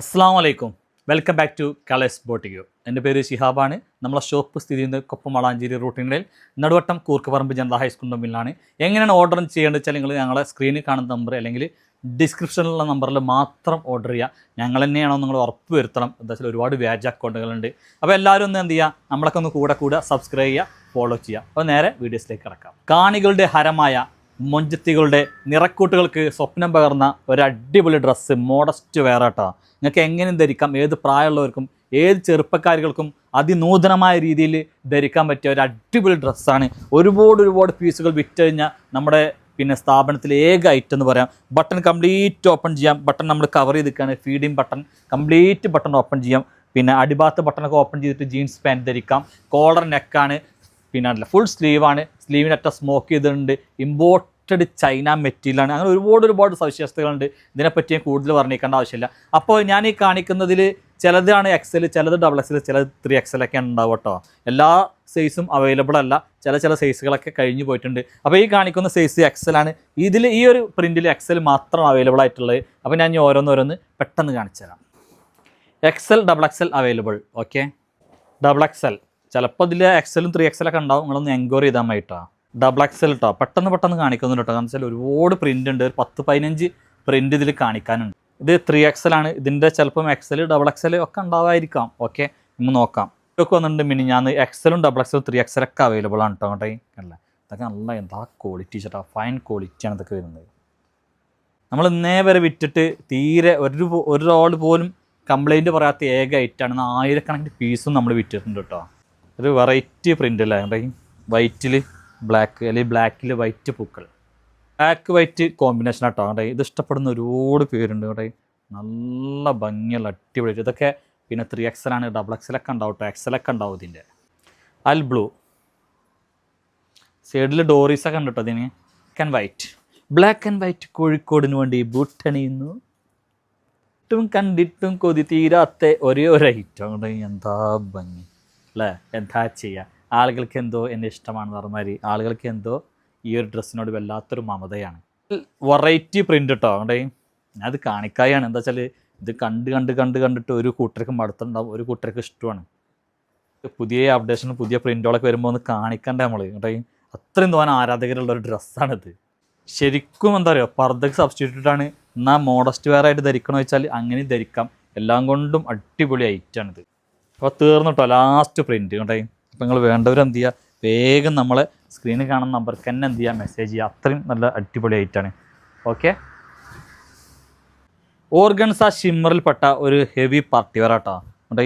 അസ്സാം welcome back to colours ബോട്ടിക്കോ. എൻ്റെ പേര് ഷിഹാബാണ്. നമ്മളെ ഷോപ്പ് സ്ഥിതി ചെയ്യുന്നത് കൊപ്പം വളാഞ്ചേരി റൂട്ടിനിടയിൽ നടുവട്ടം കൂർക്കപ്പറമ്പ് ജനതാ ഹൈസ്കൂളിൻ്റെ മുമ്പിലാണ്. എങ്ങനെയാണ് ഓർഡർ ചെയ്യേണ്ടത് വെച്ചാൽ നിങ്ങൾ ഞങ്ങളെ സ്ക്രീനിൽ കാണുന്ന നമ്പർ അല്ലെങ്കിൽ ഡിസ്ക്രിപ്ഷനിലുള്ള നമ്പറിൽ മാത്രം ഓർഡർ ചെയ്യുക. ഞങ്ങൾ തന്നെയാണോ നിങ്ങൾ ഉറപ്പ് വരുത്തണം. എന്താ വെച്ചാൽ ഒരുപാട് വ്യാജ അക്കൗണ്ടുകളുണ്ട്. അപ്പോൾ എല്ലാവരും ഒന്ന് എന്ത് ചെയ്യുക, നമ്മളൊക്കെ ഒന്ന് കൂടെ സബ്സ്ക്രൈബ് ചെയ്യുക, ഫോളോ ചെയ്യുക. അപ്പോൾ നേരെ വീഡിയോസിലേക്ക് കിടക്കാം. കാണികളുടെ ഹരമായ മൊഞ്ചത്തികളുടെ നിറക്കൂട്ടുകൾക്ക് സ്വപ്നം പകർന്ന ഒരു അടിപൊളി ഡ്രസ്സ് മോഡസ്റ്റ് വെയർ ആട്ടോ. നിങ്ങൾക്ക് എങ്ങനെയും ധരിക്കാം. ഏത് പ്രായമുള്ളവർക്കും ഏത് ചെറുപ്പക്കാരികൾക്കും അതിനൂതനമായ രീതിയിൽ ധരിക്കാൻ പറ്റിയ ഒരു അടിപൊളി ഡ്രസ്സാണ്. ഒരുപാട് പീസുകൾ വിറ്റ് കഴിഞ്ഞാൽ നമ്മുടെ സ്ഥാപനത്തിലെ ഏക ഐറ്റം എന്ന് പറയാം. ബട്ടൺ കംപ്ലീറ്റ് ഓപ്പൺ ചെയ്യാം. ബട്ടൺ നമ്മൾ കവർ ചെയ്തിരിക്കുകയാണ്. Feeding button complete button open ചെയ്യാം. അടിഭാഗത്ത് ബട്ടണൊക്കെ ഓപ്പൺ ചെയ്തിട്ട് ജീൻസ് പാൻറ്റ് ധരിക്കാം. കോളർ നെക്കാണ്. ഫുൾ സ്ലീവാണ്. സ്ലീവിനൊറ്റ സ്മോക്ക് ചെയ്തിട്ടുണ്ട്. ഇമ്പോർട്ടഡ് ചൈന മെറ്റീരിയലാണ്. അങ്ങനെ ഒരുപാട് സവിശേഷതകളുണ്ട്. ഇതിനെപ്പറ്റി ഞാൻ കൂടുതൽ വർണ്ണിക്കേണ്ട ആവശ്യമില്ല. അപ്പോൾ ഞാൻ ഈ കാണിക്കുന്നതിൽ ചിലതാണ് എക്സൽ, ചിലത് XXL, ചിലത് 3XL ഒക്കെ ഉണ്ടാവും കേട്ടോ. എല്ലാ സൈസും അവൈലബിൾ അല്ല. ചില സൈസുകളൊക്കെ കഴിഞ്ഞു പോയിട്ടുണ്ട്. അപ്പോൾ ഈ കാണിക്കുന്ന സൈസ് XL ആണ്. ഈ ഒരു പ്രിൻറ്റിൽ XL മാത്രം അവൈലബിൾ ആയിട്ടുള്ളത്. അപ്പോൾ ഞാൻ ഓരോന്ന് പെട്ടെന്ന് കാണിച്ചു തരാം. XL, XXL available. Okay, XXL ചിലപ്പോൾ ഇതിൽ XL-ഉം 3XL ഒക്കെ ഉണ്ടാവും. നിങ്ങളൊന്ന് എൻക്വയറി ചെയ്താൽ മതി കേട്ടോ. XXL കേട്ടോ. പെട്ടെന്ന് കാണിക്കുന്നുണ്ട് കേട്ടോ. കാരണം വെച്ചാൽ ഒരുപാട് പ്രിൻ്റ് ഉണ്ട്. ഒരു 10-15 പ്രിൻ്റ് ഇതിൽ കാണിക്കാനുണ്ട്. ഇത് 3XL ആണ്. ഇതിൻ്റെ ചിലപ്പം XL, XXL ഒക്കെ ഉണ്ടാവായിരിക്കാം. ഓക്കെ, നമുക്ക് നോക്കാം. ഇതൊക്കെ വന്നിട്ടുണ്ട്. ഞാൻ XL-ഉം XXL-ഉം 3XL ഒക്കെ അവൈലബിൾ ആണ് കേട്ടോ. അങ്ങോട്ടേ അല്ല, ഇതൊക്കെ നല്ല എന്താ ക്വാളിറ്റി ചേട്ടാ. ഫൈൻ ക്വാളിറ്റിയാണ് ഇതൊക്കെ വരുന്നത്. നമ്മൾ ഇന്നേ വരെ വിറ്റിട്ട് തീരെ ഒരാൾ പോലും കംപ്ലൈൻറ്റ് പറയാത്ത ഏക ഐറ്റാണ്. ആയിരക്കണക്കിന് പീസും നമ്മൾ വിറ്റിട്ടുണ്ട് കേട്ടോ. ഒരു വെറൈറ്റി പ്രിൻ്റ് അല്ലേ കേട്ടോ. വൈറ്റിൽ ബ്ലാക്ക് അല്ലെങ്കിൽ ബ്ലാക്കിൽ വൈറ്റ് പൂക്കൾ, ബ്ലാക്ക് വൈറ്റ് കോമ്പിനേഷൻ ആട്ടോ കേട്ടോ. ഇത് ഇഷ്ടപ്പെടുന്ന ഒരുപാട് പേരുണ്ട് കേട്ടോ. നല്ല ഭംഗിയുള്ള അടിപൊളി. ഇതൊക്കെ 3XL ആണ്. XXL ഒക്കെ ഉണ്ടാവും കേട്ടോ. XL ഒക്കെ ഉണ്ടാവും. ഇതിൻ്റെ അൽ ബ്ലൂ സൈഡിൽ ഡോറീസൊക്കെ ഉണ്ട് കേട്ടോ. ഇതിന് ബ്ലാക്ക് ആൻഡ് വൈറ്റ് കോഴിക്കോടിന് വേണ്ടി ബൂട്ടണിയുന്നു. കണ്ടിട്ടും കൊതി തീരാത്ത ഒരേ ഒരു ഐറ്റം കേട്ടോ. എന്താ ഭംഗി അല്ലേ. എന്താ ചെയ്യുക. ആളുകൾക്ക് എന്തോ എന്നെ ഇഷ്ടമാണെന്ന് പറഞ്ഞമാതിരി ആളുകൾക്ക് എന്തോ ഈ ഒരു ഡ്രസ്സിനോട് വല്ലാത്തൊരു മമതയാണ്. വെറൈറ്റി പ്രിൻ്റ് കേട്ടോ. അവിടെ അത് കാണിക്കായാണ്. എന്താ വെച്ചാൽ ഇത് കണ്ടിട്ട് ഒരു കൂട്ടർക്ക് മടുത്തുണ്ടാവും, ഒരു കൂട്ടർക്ക് ഇഷ്ടമാണ്. പുതിയ അപ്ഡേഷനും പുതിയ പ്രിൻ്റുകളൊക്കെ വരുമ്പോൾ ഒന്ന് കാണിക്കണ്ടേ നമ്മൾ കേട്ടോ. അത്രയും തോന്നാൻ ആരാധകരുള്ളൊരു ഡ്രസ്സാണിത്. ശരിക്കും എന്താ പറയുക, പർദ്ദക്ക് സബ്സ്റ്റിറ്റ്യൂട്ടാണ്. എന്നാൽ മോഡസ്റ്റ് വെയർ ആയിട്ട് ധരിക്കണമെന്ന് വെച്ചാൽ അങ്ങനെ ധരിക്കാം. എല്ലാം കൊണ്ടും അടിപൊളി ഐറ്റാണിത്. അപ്പോൾ തീർന്നിട്ടോ ലാസ്റ്റ് പ്രിൻറ്റ് കേട്ടോ. അപ്പോൾ നിങ്ങൾ വേണ്ടവരെന്ത് ചെയ്യുക, വേഗം നമ്മളെ സ്ക്രീനിൽ കാണുന്ന നമ്പർക്ക് തന്നെ എന്ത് ചെയ്യുക, മെസ്സേജ് ചെയ്യുക. അത്രയും നല്ല അടിപൊളി ആയിട്ടാണ്. ഓക്കെ, ഓർഗൻസ ഷിമ്മറിൽപ്പെട്ട ഒരു ഹെവി പാർട്ടി വെയർ കേട്ടോ. കേട്ടോ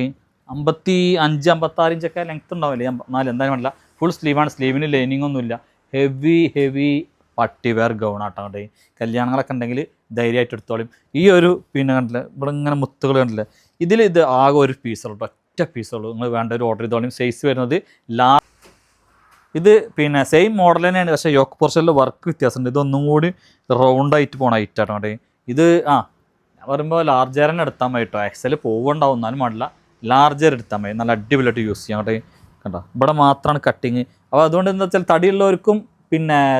55-56 ഇഞ്ചൊക്കെ ലെങ്ത്ത് ഉണ്ടാവില്ലേ. 54 എന്തായാലും വേണ്ടില്ല. ഫുൾ സ്ലീവാണ്. സ്ലീവിന് ലൈനിങ് ഒന്നുമില്ല. ഹെവി പാർട്ടി വെയർ ഗൗൺ ആട്ടോ. കേട്ടോ കല്യാണങ്ങളൊക്കെ ഉണ്ടെങ്കിൽ ധൈര്യമായിട്ട് എടുത്തോളും. ഈ ഒരു കണ്ടില്ല, ഇവിടെ ഇങ്ങനെ മുത്തുകൾ കണ്ടില്ല. ഇത് ആകെ ഒരു പീസുള്ളൂ, ഒറ്റ പീസുള്ളൂ. നിങ്ങൾ വേണ്ട ഒരു ഓർഡർ ചെയ്തോളും. സൈസ് വരുന്നത് ഇത് സെയിം മോഡൽ തന്നെയാണ്. പക്ഷേ യോക്ക് പോർഷനിൽ വർക്ക് വ്യത്യാസമുണ്ട്. ഇതൊന്നും കൂടി റൗണ്ടായിട്ട് പോകണ ഐറ്റാട്ടോ. കേട്ടോ ഇത് ഞാൻ പറയുമ്പോൾ ലാർജർ തന്നെ എടുത്താൽ മതി കേട്ടോ. XL പോവുണ്ടാവും, എന്നാലും പാടില്ല. ലാർജർ എടുത്താൽ മതി. നല്ല അടിപൊളിയായിട്ട് യൂസ് ചെയ്യാം കേട്ടോ. കണ്ടോ, ഇവിടെ മാത്രമാണ് കട്ടിങ്. അപ്പോൾ അതുകൊണ്ട് എന്താ വെച്ചാൽ തടിയുള്ളവർക്കും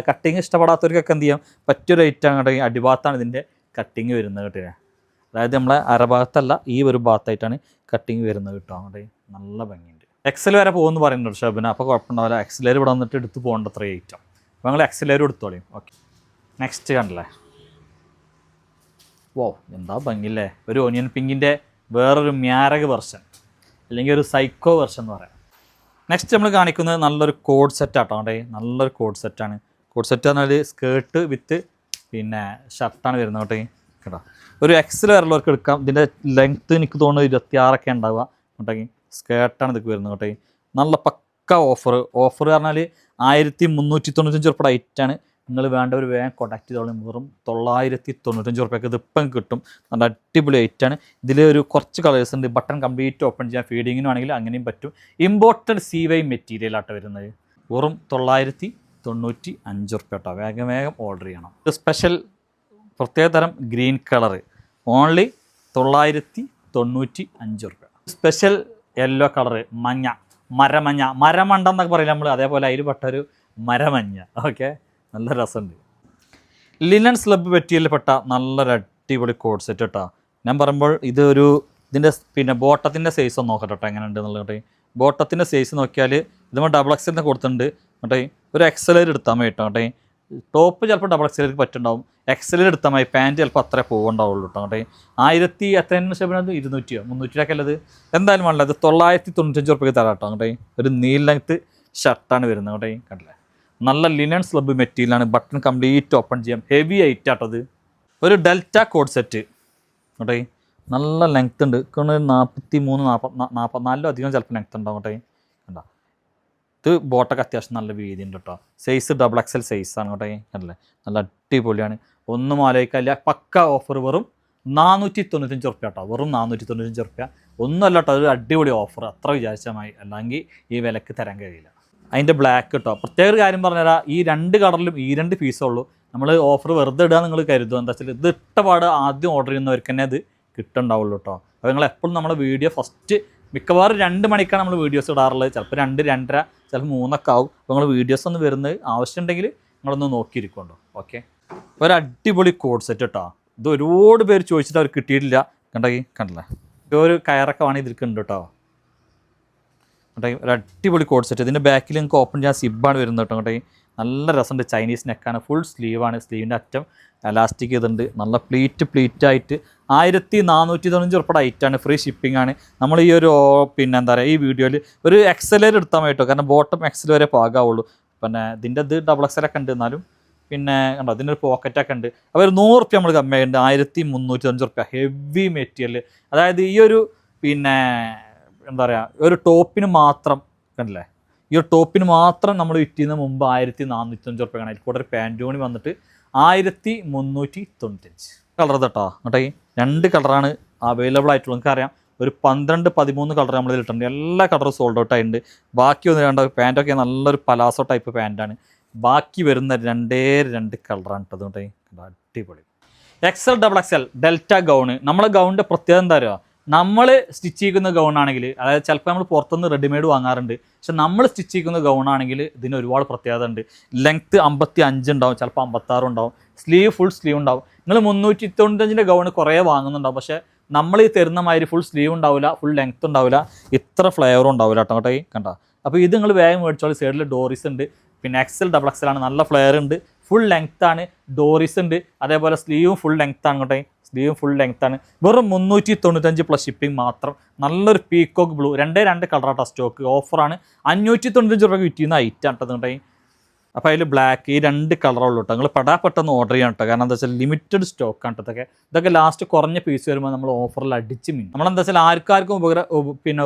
കട്ടിങ് ഇഷ്ടപ്പെടാത്തവർക്കൊക്കെ എന്ത് ചെയ്യാം പറ്റിയൊരു ഐറ്റം കേട്ടോ. അടിഭാഗത്താണ് ഇതിൻ്റെ കട്ടിങ് വരുന്നത് കേട്ടോ. അതായത് നമ്മളെ അരഭാഗത്തല്ല, ഈ ഒരു ഭാഗത്തായിട്ടാണ് കട്ടിങ് വരുന്നത് കേട്ടോ. അങ്ങോട്ട് നല്ല ഭംഗിയുണ്ട്. XL വരെ പോകുമെന്ന് പറയുന്നുണ്ട് ഷബിന. അപ്പോൾ കുഴപ്പമുണ്ടാവില്ല. XL ഇവിടെ വന്നിട്ട് എടുത്ത് പോകേണ്ട അത്ര ഐറ്റം. അപ്പോൾ നിങ്ങൾ XL എടുത്തോളിയും. ഓക്കെ, നെക്സ്റ്റ് കണ്ടില്ലേ. വോ, എന്താ ഭംഗിയില്ലേ. ഒരു ഓനിയൻ പിങ്കിൻ്റെ വേറൊരു മ്യാരക വെർഷൻ, അല്ലെങ്കിൽ ഒരു സൈക്കോ വെർഷൻ എന്ന് പറയാം. നെക്സ്റ്റ് നമ്മൾ കാണിക്കുന്നത് നല്ലൊരു കോഡ് സെറ്റാട്ടോ. അവിടെ നല്ലൊരു കോഡ് സെറ്റാണ്. കോഡ് സെറ്റ് പറഞ്ഞാൽ സ്കേർട്ട് വിത്ത് ഷർട്ടാണ് വരുന്നത് കേട്ടോ. കേട്ടോ ഒരു XL വരെയുള്ളവർക്ക് എടുക്കാം. ഇതിൻ്റെ ലെങ്ത്ത് എനിക്ക് തോന്നുന്നു 26 ഉണ്ടാവുക കേട്ടോ. സ്കേർട്ടാണ് ഇതൊക്കെ വരുന്നത് കേട്ടോ. നല്ല പക്ക ഓഫർ പറഞ്ഞാൽ 1395 ഉറുപ്പിക ഐറ്റാണ്. നിങ്ങൾ വേണ്ടവർ വേഗം കോൺടാക്ട് ചെയ്തോളും. വെറും 995 ഉറുപ്പികക്ക് ഇതിപ്പം കിട്ടും. നല്ല അടിപൊളി ഐറ്റാണ്. ഇതിൽ ഒരു കുറച്ച് കളേഴ്സ് ഉണ്ട്. ബട്ടൺ കംപ്ലീറ്റ് ഓപ്പൺ ചെയ്യാൻ, ഫീഡിങ്ങിനും ആണെങ്കിൽ അങ്ങനെയും പറ്റും. ഇമ്പോർട്ടഡ് CY മെറ്റീരിയൽ ആട്ടോ വരുന്നത്. വെറും 995 ഉറുപ്പിക കേട്ടോ. വേഗം ഓർഡർ ചെയ്യണം. ഇത് സ്പെഷ്യൽ പ്രത്യേകതരം ഗ്രീൻ കളർ ഓൺലി 995 ഉറുപ്പിക. സ്പെഷ്യൽ യെല്ലോ കളറ് മരമണ്ട എന്നൊക്കെ പറയില്ല നമ്മൾ. അതേപോലെ അതിൽ പെട്ടൊരു മരമഞ്ഞ. ഓക്കെ, നല്ല രസമുണ്ട്. ലിനൻ സ്ലബ് മെറ്റീരിയലിൽപ്പെട്ട നല്ലൊരു അടിപൊളി കോഡ് സെറ്റ് കേട്ടോ. ഞാൻ പറയുമ്പോൾ ഇതൊരു ഇതിൻ്റെ പിന്നെ ബോട്ടത്തിൻ്റെ സൈസ് ഒന്ന് നോക്കട്ടെ കേട്ടോ എങ്ങനെ ഉണ്ട് എന്നുള്ളത്. ബോട്ടത്തിൻ്റെ സൈസ് നോക്കിയാൽ ഇതുമ്പോൾ ഡബിൾ എക്സലിനെ കൊടുത്തിട്ടുണ്ട് കേട്ടോ. ഒരു എക്സലർ എടുത്താൽ മതി കേട്ടോ. ടോപ്പ് ചിലപ്പോൾ ഡബിൾ എക്സലർക്ക് പറ്റുണ്ടാവും, എക്സലർ എടുത്താൽ മതി. പാൻറ്റ് ചിലപ്പോൾ അത്രേ പോവുണ്ടാവുള്ളൂ കേട്ടോ. 1000 എത്രയാണ് ശേഷം 200 300 ഉള്ളത് എന്തായാലും വേണ്ട. ഇത് 995 റുപ്യക്ക് തരാം കേട്ടോ. ഒരു നീൽ ലെങ്ത്ത് ഷർട്ടാണ് വരുന്നത് കണ്ടില്ലേ. നല്ല ലിനൻ സ്ലബ് മെറ്റീരിയലാണ്. ബട്ടൺ കംപ്ലീറ്റ് ഓപ്പൺ ചെയ്യാം. ഹെവി ഐറ്റ് ആട്ടത്. ഒരു ഡെൽറ്റ കോഡ് സെറ്റ് നല്ല ലെങ്ത് ഉണ്ട്. 43 44 അധികം ചിലപ്പോൾ ലെങ്ത് ഉണ്ടാവും കണ്ടോ. ഇത് ബോട്ടൊക്കെ അത്യാവശ്യം നല്ല വീതി ഉണ്ട് കേട്ടോ. സൈസ് ഡബിൾ എക്സൽ സൈസാണ് കണ്ടല്ലേ. നല്ല അടിപൊളിയാണ്. ഒന്നും ആലോചിക്കാനില്ല. പക്ക ഓഫർ വെറും 495 റുപ്യ കേട്ടോ. വെറും 495 റുപ്യ. ഒന്നുമല്ല കേട്ടോ, ഒരു അടിപൊളി ഓഫർ. അത്ര വിചാരിച്ചാൽ അല്ലെങ്കിൽ ഈ വിലക്ക് തരാൻ കഴിയില്ല. അതിൻ്റെ ബ്ലാക്ക് കേട്ടോ. പ്രത്യേക ഒരു കാര്യം പറഞ്ഞുതരാം, ഈ 2 കളറിലും ഈ 2 പീസേ ഉള്ളൂ. നമ്മൾ ഓഫർ വെറുതെ ഇടുക നിങ്ങൾ കരുതുക. എന്താ വെച്ചാൽ ഇത് ഇട്ടപാട് ആദ്യം ഓർഡർ ചെയ്യുന്നവർക്ക് തന്നെ അത് കിട്ടുന്നുണ്ടാവുള്ളൂ കേട്ടോ. അപ്പോൾ നിങ്ങൾ എപ്പോഴും നമ്മുടെ വീഡിയോ ഫസ്റ്റ് മിക്കവാറും 2 മണിക്കാണ് നമ്മൾ വീഡിയോസ് ഇടാറുള്ളത്. ചിലപ്പോൾ 2 2:30 ചിലപ്പോൾ 3 ഒക്കെ ആവും. അപ്പോൾ നിങ്ങൾ വീഡിയോസ് ഒന്ന് വരുന്നത് ആവശ്യമുണ്ടെങ്കിൽ നിങ്ങളൊന്ന് നോക്കിയിരിക്കുമല്ലോ. ഓക്കെ, ഒരു അടിപൊളി കോഡ് സെറ്റ് കേട്ടോ. ഇത് ഒരുപാട് പേര് ചോദിച്ചിട്ട് അവർ കിട്ടിയിട്ടില്ല. കണ്ടല്ലേ, ഒരു കയറൊക്കെ വേണമെങ്കിൽ ഇതിൽക്കുണ്ട് കേട്ടോ. ഒരു അടിപൊളി കോഡ് സെറ്റ്. ഇതിൻ്റെ ബാക്കിൽ നിങ്ങൾക്ക് ഓപ്പൺ ചെയ്യാൻ സിബാണ് വരുന്നത് കേട്ടോ. നല്ല രസമുണ്ട്. ചൈനീസ് നെക്കാണ്, ഫുൾ സ്ലീവാണ്. സ്ലീവിൻ്റെ അറ്റം എലാസ്റ്റിക് ചെയ്തിട്ടുണ്ട്. നല്ല പ്ലീറ്റായിട്ട് 1495 റുപ്യയുടെ ഐറ്റാണ്. ഫ്രീ ഷിപ്പിംഗ് ആണ്. നമ്മൾ ഈ ഒരു പിന്നെ എന്താ പറയുക, ഈ വീഡിയോയിൽ ഒരു എക്സലർ എടുത്താൽ മതി കേട്ടോ. കാരണം ബോട്ടം എക്സൽ വരെ പാകാവുള്ളൂ. പിന്നെ ഇതിൻ്റെ ഇത് ഡബിൾ എക്സലൊക്കെ ഉണ്ട്. എന്നാലും പിന്നെ കണ്ടോ ഇതിനൊരു പോക്കറ്റൊക്കെ ഉണ്ട്. അപ്പോൾ ഒരു 100 റുപ്യ നമ്മൾ കമ്മിയായിട്ടുണ്ട്. 1305 റുപ്യ ഹെവി മെറ്റീരിയൽ. അതായത് ഈ ഒരു പിന്നെ എന്താ പറയുക, ഒരു ടോപ്പിന് മാത്രം കണ്ടില്ലേ, ഈ ഒരു ടോപ്പിന് മാത്രം നമ്മൾ വിറ്റിന്ന് മുമ്പ് 1495 റുപ്യ ആണ്. അതിൽ കൂടെ ഒരു പാൻറ്റ് കൂടി വന്നിട്ട് 1395 കളർ കേട്ടോ. ഈ 2 കളറാണ് അവൈലബിൾ ആയിട്ടുള്ളത്. നിങ്ങൾക്കറിയാം ഒരു 12 13 കളർ നമ്മൾ ഇതിലിട്ടുണ്ട്. എല്ലാ കളറും സോൾഡ് ഔട്ട് ആയിട്ടുണ്ട്. ബാക്കി ഒന്ന് വേണ്ട. പാൻറ്റൊക്കെ നല്ലൊരു പലാസോ ടൈപ്പ് പാൻറ്റാണ്. ബാക്കി വരുന്ന 2 കളറാണ് കേട്ടോ. അടിപൊളി. XL double XL delta gown. നമ്മളെ ഗൗണിൻ്റെ പ്രത്യേകത എന്താ പറയുക, നമ്മൾ സ്റ്റിച്ച് ചെയ്യുന്ന ഗൗണാണെങ്കിൽ, അതായത് ചിലപ്പോൾ നമ്മൾ പുറത്തുനിന്ന് റെഡിമെയ്ഡ് വാങ്ങാറുണ്ട്, പക്ഷെ നമ്മൾ സ്റ്റിച്ച് ചെയ്യുന്ന ഗൗണാണെങ്കിൽ ഇതിന് ഒരുപാട് പ്രത്യേകത ഉണ്ട്. ലെങ്ത്ത് 55 ഉണ്ടാവും, ചിലപ്പോൾ 56 ഉണ്ടാവും. സ്ലീവ് ഫുൾ സ്ലീവ് ഉണ്ടാവും. നിങ്ങൾ 395 ഗൗണ് കുറേ വാങ്ങുന്നുണ്ടാവും, പക്ഷേ നമ്മൾ ഈ തരുന്ന മാതിരി ഫുൾ സ്ലീവ് ഉണ്ടാവില്ല, ഫുൾ ലെങ്ത്ത് ഉണ്ടാവില്ല, ഇത്ര ഫ്ലെയറും ഉണ്ടാവില്ല കേട്ടോ. കണ്ടോ. അപ്പോൾ ഇത് നിങ്ങൾ വേഗം മേടിച്ചോളൂ. സൈഡിൽ ഡോറിസ് ഉണ്ട്. പിന്നെ എക്സൽ ഡബിൾ എക്സൽ ആണ്. നല്ല ഫ്ലെയർ ഉണ്ട്, ഫുൾ ലെങ്ത്ത് ആണ്, ഡോറിസ് ഉണ്ട്. അതേപോലെ സ്ലീവും ഫുൾ ലെങ്ത്ത് ആണ് കേട്ടോ. സ്ലീവും ഫുൾ ലെങ്ത്ത് ആണ്. വെറും 395 പ്ലസ് ഷിപ്പിംഗ് മാത്രം. നല്ലൊരു പീക്കോക്ക് ബ്ലൂ 2 കളറാട്ടോ സ്റ്റോക്ക്. ഓഫറാണ്. 595 രൂപയ്ക്ക് വിറ്റിയുന്ന ഐറ്റാണ് കേട്ടോ കേട്ടോ. അപ്പോൾ അതിൽ ബ്ലാക്ക് ഈ 2 കളറുള്ളൂ കേട്ടോ. നിങ്ങൾ പെട്ടെന്ന് ഓർഡർ ചെയ്യണം കേട്ടോ. കാരണം എന്താ വെച്ചാൽ ലിമിറ്റഡ് സ്റ്റോക്കാണ് കേട്ടോ. ഇതൊക്കെ ലാസ്റ്റ് കുറഞ്ഞ പീസ് വരുമ്പോൾ നമ്മൾ ഓഫറിൽ അടിച്ച് മീൻ. നമ്മളെന്താ വെച്ചാൽ ആർക്കാർക്കും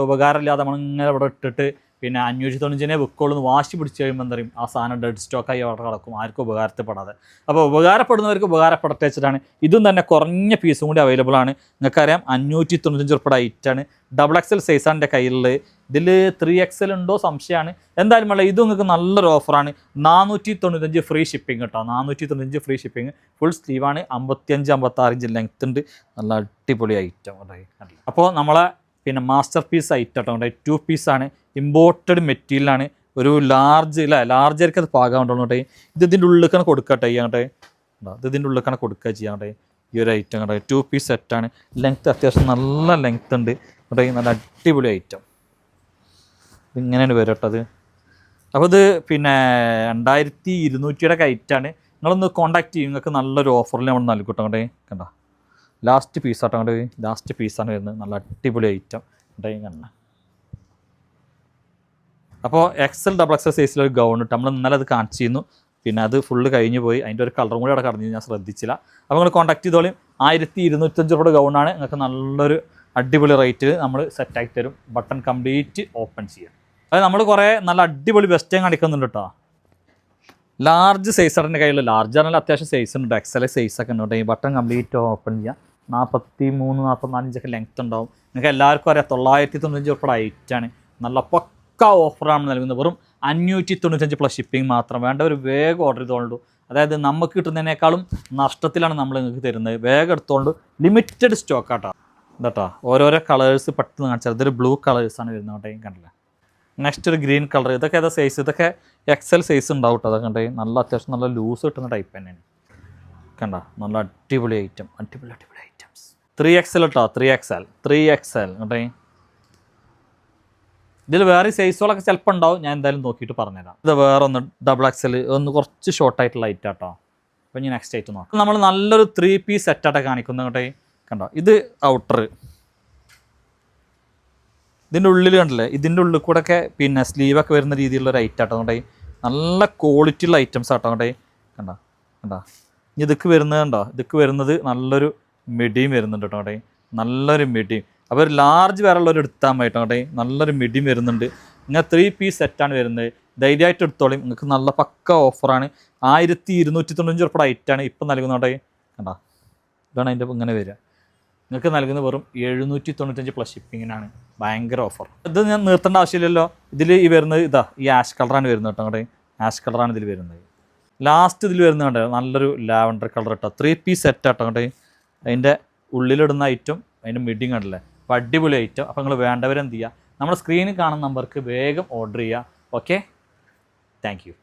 ഉപകാരമില്ലാതെ നമ്മളിങ്ങനെ ഇവിടെ ഇട്ടിട്ട് പിന്നെ 595 വെക്കോളൂ വാശി പിടിച്ച് കഴിയുമ്പോൾ എന്താ പറയും, ആ സാധനം ഡെഡ് സ്റ്റോക്കായി അവിടെ കിടക്കും, ആർക്കും ഉപകാരത്തിൽപ്പെടാതെ. അപ്പോൾ ഉപകാരപ്പെടുന്നവർക്ക് ഉപകാരപ്പെടട്ടെ വെച്ചിട്ടാണ്. ഇതും തന്നെ കുറഞ്ഞ പീസും കൂടി അവൈലബിൾ ആണ്. നിങ്ങൾക്കറിയാം 595 റുപ്യയുടെ ഐറ്റാണ്. ഡബിൾ എക്സൽ സൈസാണ് എൻ്റെ കയ്യിലുള്ളത്. ഇതിൽ 3XL ഉണ്ടോ സംശയമാണ്. എന്തായാലും വേണ്ട, ഇത് നിങ്ങൾക്ക് നല്ലൊരു ഓഫറാണ്. 495 ഫ്രീ ഷിപ്പിംഗ് കേട്ടോ. 495 ഫ്രീ ഷിപ്പിംഗ്. ഫുൾ സ്ലീവാണ്. 55-56 ഇഞ്ച് ലെങ്ത് ഉണ്ട്. നല്ല അടിപൊളി ഐറ്റം. അപ്പോൾ നമ്മളെ പിന്നെ മാസ്റ്റർ പീസ് ഐറ്റം കേട്ടോ. 2 പീസാണ്. ഇമ്പോർട്ടഡ് മെറ്റീരിയലാണ്. ഒരു ലാർജർക്ക് അത് പാകാണ്ടോട്ടെ. ഇത് ഇതിൻ്റെ ഉള്ളിലേക്കാണ് കൊടുക്കട്ടെ ചെയ്യട്ടെ. ഇത് ഇതിൻ്റെ ഉള്ളിലേക്കാണ് കൊടുക്കുക ചെയ്യാട്ടെ. ഈ ഒരു ഐറ്റം കേട്ടോ. 2 പീസ് സെറ്റാണ്. ലെങ്ത്ത് അത്യാവശ്യം നല്ല ലെങ്ത്ത് ഉണ്ട് കേട്ടോ. നല്ല അടിപൊളി ഐറ്റം. ഇങ്ങനെയാണ് വരും കേട്ടോ അത്. അപ്പോൾ ഇത് പിന്നെ 2200 ഐറ്റാണ്. നിങ്ങളൊന്ന് കോൺടാക്ട് ചെയ്യും. നിങ്ങൾക്ക് നല്ലൊരു ഓഫറിൽ നമ്മൾ നൽകും കേട്ടോ. കണ്ടോ ലാസ്റ്റ് പീസാട്ടോ. ലാസ്റ്റ് പീസാണ് വരുന്നത്. നല്ല അടിപൊളി ഐറ്റം കണ്ട. അപ്പോൾ എക്സൽ ഡബിൾ എക്സൽ സൈസിലൊരു ഗൗൺ ഇട്ട് നമ്മൾ ഇന്നലെ അത് കാണിച്ചിരുന്നു. പിന്നെ അത് ഫുള്ള് കഴിഞ്ഞ് പോയി. അതിൻ്റെ ഒരു കളറും കൂടി അവിടെ കടന്നു, ഞാൻ ശ്രദ്ധിച്ചില്ല. അപ്പോൾ നിങ്ങൾ കോൺടാക്ട് ചെയ്തോളിയും. 1295 രൂപയുടെ ഗൗണാണ്. നിങ്ങൾക്ക് നല്ലൊരു അടിപൊളി റേറ്റിൽ നമ്മൾ സെറ്റാക്കി തരും. ബട്ടൺ കംപ്ലീറ്റ് ഓപ്പൺ ചെയ്യാം. അത് നമ്മൾ കുറേ നല്ല അടിപൊളി ബെസ്റ്റ് കാണിക്കുന്നുണ്ട് കേട്ടോ. ലാർജ് സൈസാണ് എൻ്റെ കയ്യിൽ. ലാർജ് ആണെങ്കിൽ അത്യാവശ്യം സൈസ് ഉണ്ട്. എക്സൽ സൈസൊക്കെ ഉണ്ട് കേട്ടോ. ഈ ബട്ടൺ കംപ്ലീറ്റ് ഓപ്പൺ ചെയ്യാം. 43-44 ഇഞ്ചൊക്കെ ലെങ്ത്ത് ഉണ്ടാവും. നിങ്ങൾക്ക് എല്ലാവർക്കും അറിയാം 995 രൂപയുടെ ഐറ്റാണ്. നല്ല പക്ക ഓഫറാണ് നൽകുന്നത്. വെറും 595 പ്ലസ് ഷിപ്പിംഗ് മാത്രം. വേണ്ടവർ വേഗം ഓർഡർ ചെയ്തോളൂ. അതായത് നമുക്ക് കിട്ടുന്നതിനേക്കാളും നഷ്ടത്തിലാണ് നമ്മൾ നിങ്ങൾക്ക് തരുന്നത്. വേഗം എടുത്തോണ്ട്. ലിമിറ്റഡ് സ്റ്റോക്ക് ആട്ടോ കേട്ടോ. ഓരോരോ കളേഴ്സ് പെട്ടെന്ന് കാണിച്ചാൽ ഇതൊരു ബ്ലൂ കളേഴ്സാണ് വരുന്നത് കേട്ടോ. കണ്ടില്ല. നെക്സ്റ്റ് ഒരു ഗ്രീൻ കളർ. ഇതൊക്കെ ഏതാ സൈസ്? ഇതൊക്കെ എക്സൽ സൈസ് ഉണ്ടാവും കേട്ടോ. അതൊക്കെ കണ്ടേ നല്ല അത്യാവശ്യം നല്ല ലൂസ് കിട്ടുന്ന ടൈപ്പ് തന്നെയാണ്. കണ്ട നല്ല അടിപൊളി ഐറ്റം. അടിപൊളി ഐറ്റംസ്. 3XL കേട്ടോ, 3XL കേട്ടോ. ഇതിൽ വേറെ സൈസുകളൊക്കെ ചിലപ്പോൾ ഉണ്ടാവും, ഞാൻ എന്തായാലും നോക്കിയിട്ട് പറഞ്ഞുതരാം. ഇത് വേറെ ഒന്ന് XXL, ഒന്ന് കുറച്ച് ഷോർട്ടായിട്ടുള്ള ഐറ്റം കേട്ടോ. അപ്പോൾ ഇനി നെക്സ്റ്റ് ഐറ്റം നോക്കാം. നമ്മൾ നല്ലൊരു 3 പീസ് സെറ്റായിട്ടാണ് കാണിക്കുന്നത് കേട്ടോ. കണ്ടോ, ഇത് ഔട്ടർ, ഇതിൻ്റെ ഉള്ളിൽ കണ്ടില്ലേ, ഇതിൻ്റെ ഉള്ളിൽ കൂടെ ഒക്കെ പിന്നെ സ്ലീവൊക്കെ വരുന്ന രീതിയിലുള്ള ഒരു ഐറ്റം ആട്ടോ കേട്ടോ. നല്ല ക്വാളിറ്റി ഉള്ള ഐറ്റംസ് ആട്ടോ കേട്ടോ. കണ്ടോ കണ്ടോ, ഇനി ഇതൊക്കെ വരുന്നത് കണ്ടോ, ഇതൊക്കെ വരുന്നത് നല്ലൊരു മിഡിയും വരുന്നുണ്ട് കേട്ടോ കേട്ടോ, നല്ലൊരു മിഡിയും. അപ്പോൾ ഒരു ലാർജ് വേറെയുള്ളവർ എടുത്താൽ മതി കേട്ടോ കേട്ടോ. നല്ലൊരു മിഡിയും വരുന്നുണ്ട്. ഇങ്ങനെ 3 പീസ് സെറ്റാണ് വരുന്നത്. ധൈര്യമായിട്ട് എടുത്തോളും, നിങ്ങൾക്ക് നല്ല പക്ക ഓഫറാണ്. 1295 രൂപയുടെ ഐറ്റാണ് ഇപ്പം നൽകുന്നത് കേട്ടോ. കണ്ടോ, ഇതാണ് അതിൻ്റെ ഇങ്ങനെ വരിക. നിങ്ങൾക്ക് നൽകുന്നത് വെറും 795 പ്ലസ് ഷിപ്പിങ്ങിനാണ്. ഭയങ്കര ഓഫർ. ഇത് ഞാൻ നിർത്തേണ്ട ആവശ്യമില്ലല്ലോ. ഇതിൽ ഈ വരുന്നത് ഇതാ, ഈ ആഷ് കളറാണ് വരുന്നത് കേട്ടോ കേട്ടോ. ആഷ് കളറാണ് ഇതിൽ വരുന്നത്. ലാസ്റ്റ് ഇതിൽ വരുന്നത് കണ്ടോ, നല്ലൊരു ലാവൻഡർ കളർ കേട്ടോ. 3 പീസ് സെറ്റ് ആട്ടോ കേട്ടോ. അതിൻ്റെ ഉള്ളിലിടുന്ന ഐറ്റം, അതിൻ്റെ മിഡിങ് കണ്ടില്ലേ, അപ്പോൾ അടിപൊളി ഐറ്റം. അപ്പോൾ നിങ്ങൾ വേണ്ടവരെന്ത് ചെയ്യുക, നമ്മുടെ സ്ക്രീനിൽ കാണുന്ന നമ്പർക്ക് വേഗം ഓർഡർ ചെയ്യുക. Okay, thank you.